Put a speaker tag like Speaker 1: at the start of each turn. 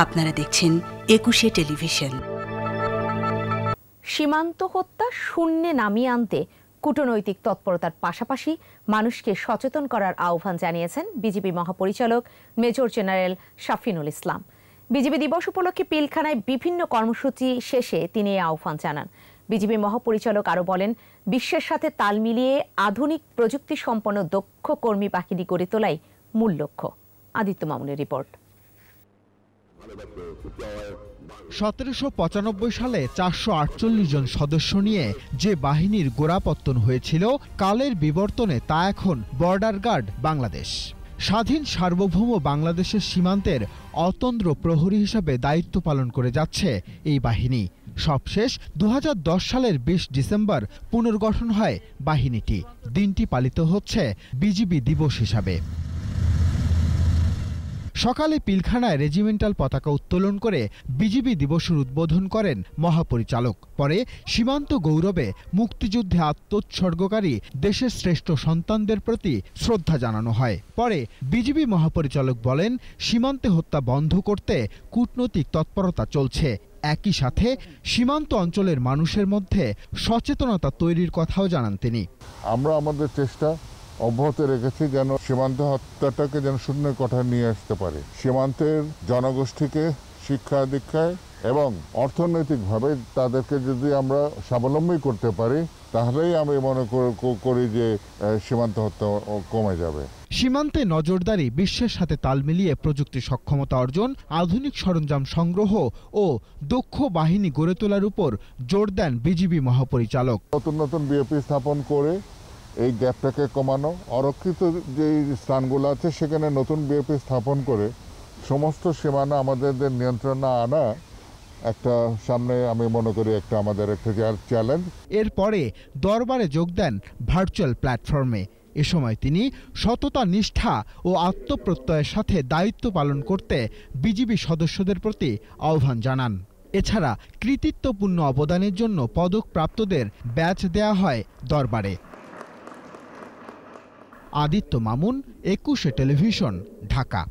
Speaker 1: আপনারা দেখছেন ২১শে টেলিভিশন।
Speaker 2: সীমান্ত হত্যা শূন্যে নামিয়ে আনতে কূটনৈতিক তৎপরতার পাশাপাশি মানুষকে সচেতন করার আহ্বান জানিয়েছেন বিজিবি মহাপরিচালক মেজর জেনারেল শাফিনুল ইসলাম। বিজিবি দিবস উপলক্ষে পিলখানায় বিভিন্ন কর্মসূচি শেষে তিনি এই আহ্বান জানান। বিজিবি মহাপরিচালক আরও বলেন, বিশ্বের সাথে তাল মিলিয়ে আধুনিক প্রযুক্তি সম্পন্ন দক্ষ কর্মী বাহিনী গড়ে তোলাই মূল লক্ষ্য। আদিত্য মামুনের রিপোর্ট।
Speaker 3: ১৭৯৫ সালে ৪৪৮ জন সদস্য নিয়ে যে বাহিনীর গোড়াপত্তন হয়েছিল, কালের বিবর্তনে তা এখন বর্ডার গার্ড বাংলাদেশ। স্বাধীন সার্বভৌম বাংলাদেশের সীমান্তের অতন্দ্র প্রহরী হিসাবে দায়িত্ব পালন করে যাচ্ছে এই বাহিনী। সবশেষ ২০১০ সালের ২০ ডিসেম্বর পুনর্গঠন হয় বাহিনীটি। দিনটি পালিত হচ্ছে বিজিবি দিবস হিসাবে। সকালে পিলখানায় রেজিমেন্টাল পতাকা উত্তোলন করে বিজিবি দিবসের উদ্বোধন করেন মহাপরিচালক। পরে সীমান্ত গৌরবে মুক্তিযুদ্ধে আত্মোৎসর্গকারী দেশের শ্রেষ্ঠ সন্তানদের প্রতি শ্রদ্ধা জানানো হয়। পরে বিজিবি মহাপরিচালক বলেন, সীমান্তে হত্যা বন্ধ করতে কূটনৈতিক তৎপরতা চলছে। একই সাথে সীমান্ত অঞ্চলের মানুষের মধ্যে সচেতনতা তৈরির কথাও জানান তিনি।
Speaker 4: আমরা আমাদের চেষ্টা অব্যাহত রেখেছি যেন সীমান্ত হত্যাটাকে যেন শূন্য কোঠায় নিয়ে আসতে পারে। সীমান্তের জনগোষ্ঠীকে শিক্ষা দীক্ষায় এবং অর্থনৈতিকভাবে তাদেরকে যদি আমরা স্বাবলম্বী করতে পারি, তাহলেই আমি মনে করি যে সীমান্ত হত্যা কমে যাবে।
Speaker 3: সীমান্তে নজরদারি, বিশ্বের সাথে তাল মিলিয়ে প্রযুক্তি সক্ষমতা অর্জন, আধুনিক সরঞ্জাম সংগ্রহ ও দক্ষ বাহিনী গড়ে তোলার উপর জোর দেন বিজিবি মহাপরিচালক।
Speaker 4: নতুন নতুন বিএপি স্থাপন করে এই গ্যাপটাকে কমানো, অরক্ষিত যে স্থানগুলো আছে সেখানে নতুন বিএপি স্থাপন করে সমস্ত সীমানা আমাদের নিয়ন্ত্রণে আনা একটা সামনে আমি মনে করি একটা আমাদের একটা চ্যালেঞ্জ।
Speaker 3: এরপরে দরবারে যোগ দেন ভার্চুয়াল প্ল্যাটফর্মে। এ সময় তিনি সততা, নিষ্ঠা ও আত্মপ্রত্যয়ের সাথে দায়িত্ব পালন করতে বিজিবি সদস্যদের প্রতি আহ্বান জানান। এছাড়া কৃতিত্বপূর্ণ অবদানের জন্য পদকপ্রাপ্তদের ব্যাচ দেয়া হয় দরবারে। আদিত্য মামুন, ২১শে টেলিভিশন, ঢাকা।